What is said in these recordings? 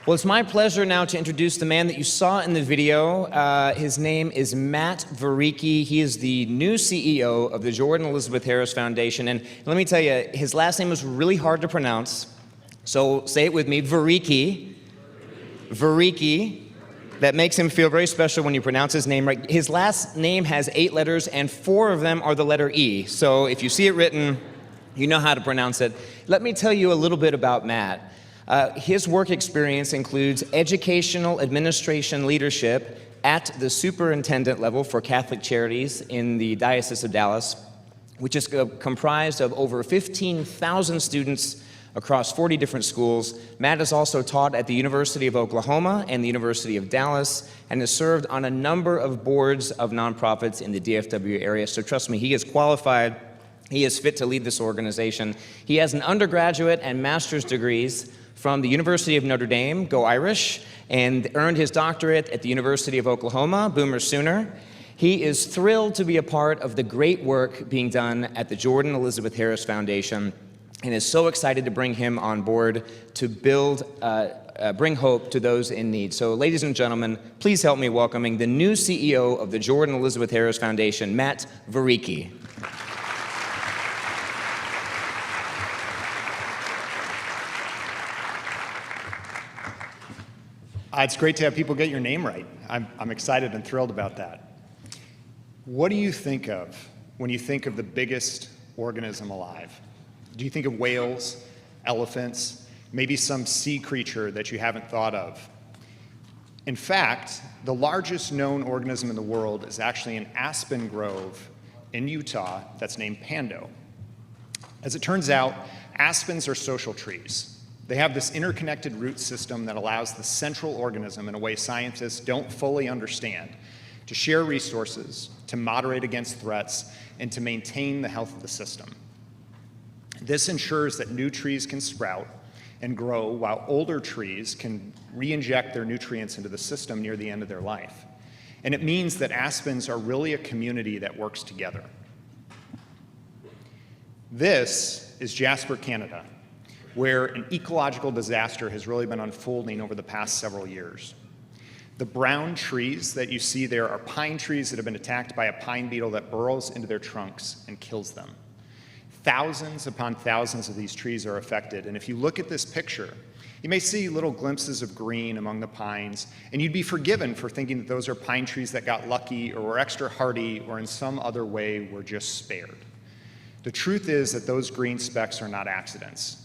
Well, it's my pleasure now to introduce the man that you saw in the video. His name is Matt Vereecke. He is the new CEO of the Jordan Elizabeth Harris Foundation. And let me tell you, his last name was really hard to pronounce. So say it with me, Vereecke. Vereecke. That makes him feel very special when you pronounce his name right. His last name has 8 letters, and 4 of them are the letter E. So if you see it written, you know how to pronounce it. Let me tell you a little bit about Matt. His work experience includes educational administration leadership at the superintendent level for Catholic Charities in the Diocese of Dallas, which is comprised of over 15,000 students across 40 different schools. Matt has also taught at the University of Oklahoma and the University of Dallas and has served on a number of boards of nonprofits in the DFW area. So trust me, he is qualified. He is fit to lead this organization. He has an undergraduate and master's degrees from the University of Notre Dame, go Irish, and earned his doctorate at the University of Oklahoma, Boomer Sooner. He is thrilled to be a part of the great work being done at the Jordan Elizabeth Harris Foundation and is so excited to bring him on board to bring hope to those in need. So ladies and gentlemen, please help me welcoming the new CEO of the Jordan Elizabeth Harris Foundation, Matt Vereecke. It's great to have people get your name right. I'm excited and thrilled about that. What do you think of when you think of the biggest organism alive? Do you think of whales, elephants, maybe some sea creature that you haven't thought of? In fact, the largest known organism in the world is actually an aspen grove in Utah that's named Pando. As it turns out, aspens are social trees. They have this interconnected root system that allows the central organism, in a way scientists don't fully understand, to share resources, to moderate against threats, and to maintain the health of the system. This ensures that new trees can sprout and grow while older trees can re-inject their nutrients into the system near the end of their life. And it means that aspens are really a community that works together. This is Jasper, Canada, where an ecological disaster has really been unfolding over the past several years. The brown trees that you see there are pine trees that have been attacked by a pine beetle that burrows into their trunks and kills them. Thousands upon thousands of these trees are affected, and if you look at this picture, you may see little glimpses of green among the pines, and you'd be forgiven for thinking that those are pine trees that got lucky or were extra hardy or in some other way were just spared. The truth is that those green specks are not accidents.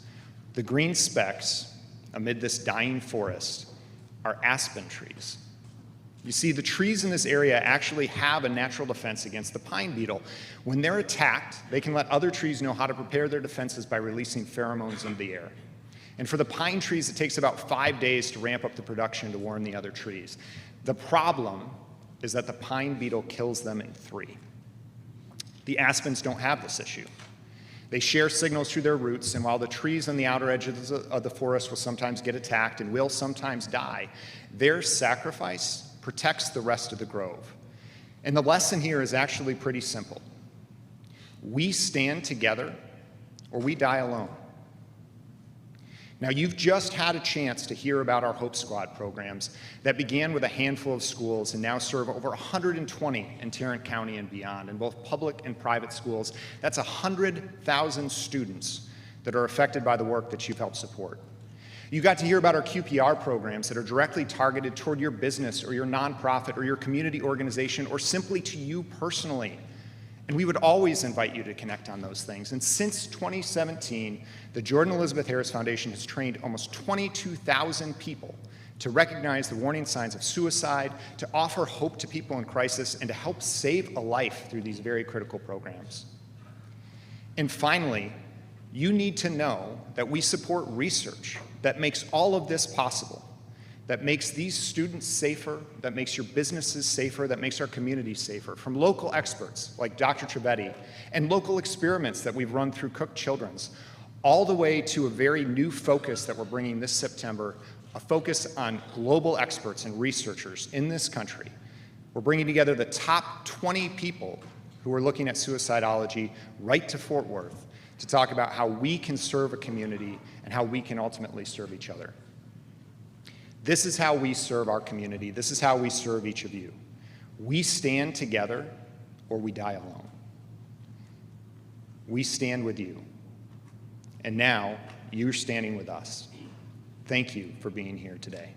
The green specks amid this dying forest are aspen trees. You see, the trees in this area actually have a natural defense against the pine beetle. When they're attacked, they can let other trees know how to prepare their defenses by releasing pheromones into the air. And for the pine trees, it takes about 5 days to ramp up the production to warn the other trees. The problem is that the pine beetle kills them in 3. The aspens don't have this issue. They share signals through their roots, and while the trees on the outer edges of the forest will sometimes get attacked and will sometimes die, their sacrifice protects the rest of the grove. And the lesson here is actually pretty simple. We stand together or we die alone. Now, you've just had a chance to hear about our Hope Squad programs that began with a handful of schools and now serve over 120 in Tarrant County and beyond in both public and private schools. That's 100,000 students that are affected by the work that you've helped support. You got to hear about our QPR programs that are directly targeted toward your business or your nonprofit or your community organization or simply to you personally. And we would always invite you to connect on those things. And since 2017, the Jordan Elizabeth Harris Foundation has trained almost 22,000 people to recognize the warning signs of suicide, to offer hope to people in crisis, and to help save a life through these very critical programs. And finally, you need to know that we support research that makes all of this possible, that makes these students safer, that makes your businesses safer, that makes our communities safer, from local experts like Dr. Trivedi and local experiments that we've run through Cook Children's, all the way to a very new focus that we're bringing this September, a focus on global experts and researchers in this country. We're bringing together the top 20 people who are looking at suicidology right to Fort Worth to talk about how we can serve a community and how we can ultimately serve each other. This is how we serve our community. This is how we serve each of you. We stand together or we die alone. We stand with you. And now you're standing with us. Thank you for being here today.